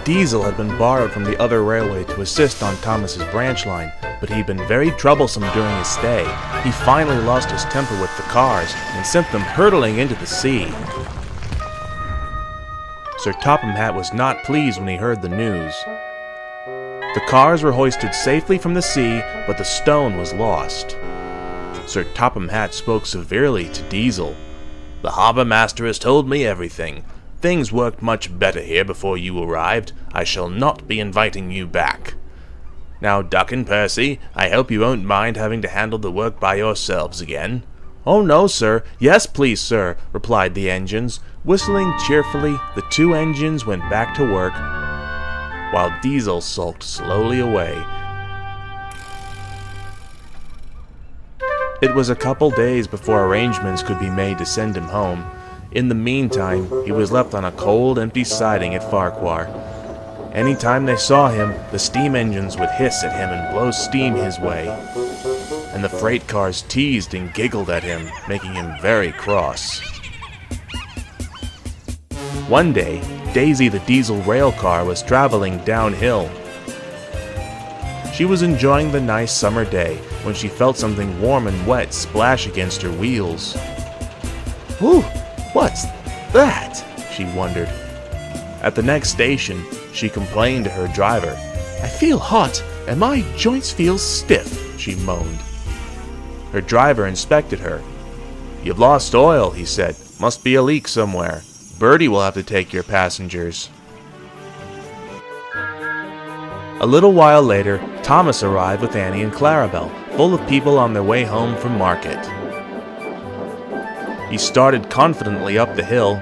Diesel had been borrowed from the other railway to assist on Thomas's branch line, but he'd been very troublesome during his stay. He finally lost his temper with the cars and sent them hurtling into the sea. Sir Topham Hatt was not pleased when he heard the news. The cars were hoisted safely from the sea, but the stone was lost. Sir Topham Hatt spoke severely to Diesel. "The harbour master has told me everything. Things worked much better here before you arrived. I shall not be inviting you back. Now, Duck and Percy, I hope you won't mind having to handle the work by yourselves again." "Oh no, sir. Yes, please, sir," replied the engines. Whistling cheerfully, the two engines went back to work, while Diesel sulked slowly away. It was a couple days before arrangements could be made to send him home. In the meantime, he was left on a cold, empty siding at Farquhar. Any time they saw him, the steam engines would hiss at him and blow steam his way, and the freight cars teased and giggled at him, making him very cross. One day, Daisy the diesel rail car was traveling downhill. She was enjoying the nice summer day when she felt something warm and wet splash against her wheels. "Whew, what's that?" she wondered. At the next station, she complained to her driver. "I feel hot, and my joints feel stiff," she moaned. Her driver inspected her. "You've lost oil," he said. "Must be a leak somewhere. Bertie will have to take your passengers." A little while later, Thomas arrived with Annie and Clarabelle, full of people on their way home from market. He started confidently up the hill,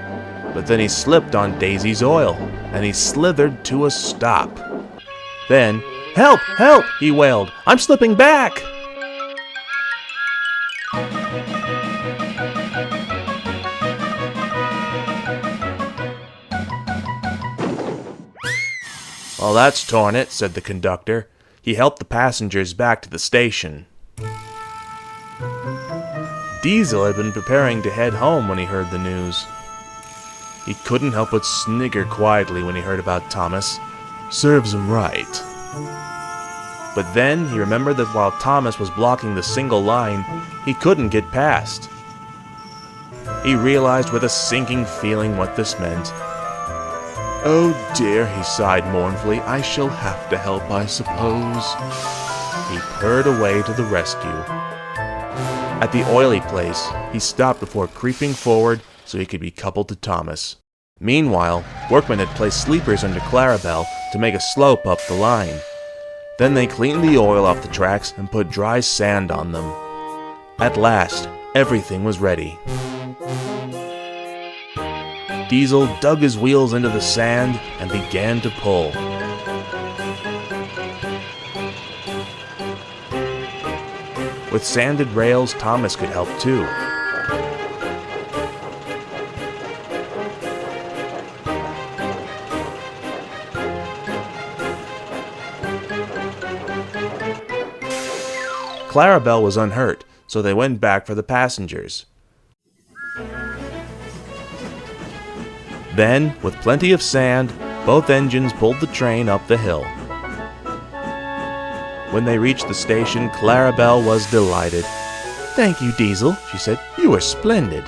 but then he slipped on Daisy's oil, and he slithered to a stop. Then, "Help! Help!" he wailed. "I'm slipping back!" "Well, that's torn it," said the conductor. He helped the passengers back to the station. Diesel had been preparing to head home when he heard the news. He couldn't help but snigger quietly when he heard about Thomas. Serves him right. But then he remembered that while Thomas was blocking the single line, he couldn't get past. He realized with a sinking feeling what this meant. "Oh dear," he sighed mournfully, "I shall have to help, I suppose." He purred away to the rescue. At the oily place, he stopped before creeping forward so he could be coupled to Thomas. Meanwhile, workmen had placed sleepers under Clarabelle to make a slope up the line. Then they cleaned the oil off the tracks and put dry sand on them. At last, everything was ready. Diesel dug his wheels into the sand and began to pull. With sanded rails, Thomas could help too. Clarabelle was unhurt, so they went back for the passengers. Then, with plenty of sand, both engines pulled the train up the hill. When they reached the station, Clarabelle was delighted. "Thank you, Diesel," she said. "You were splendid."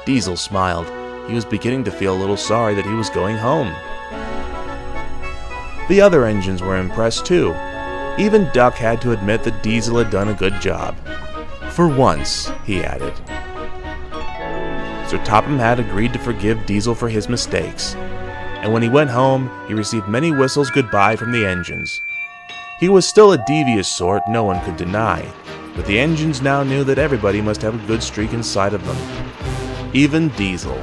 Diesel smiled. He was beginning to feel a little sorry that he was going home. The other engines were impressed too. Even Duck had to admit that Diesel had done a good job. "For once," he added. Sir Topham Hatt agreed to forgive Diesel for his mistakes, and when he went home, he received many whistles goodbye from the engines. He was still a devious sort, no one could deny, but the engines now knew that everybody must have a good streak inside of them, even Diesel.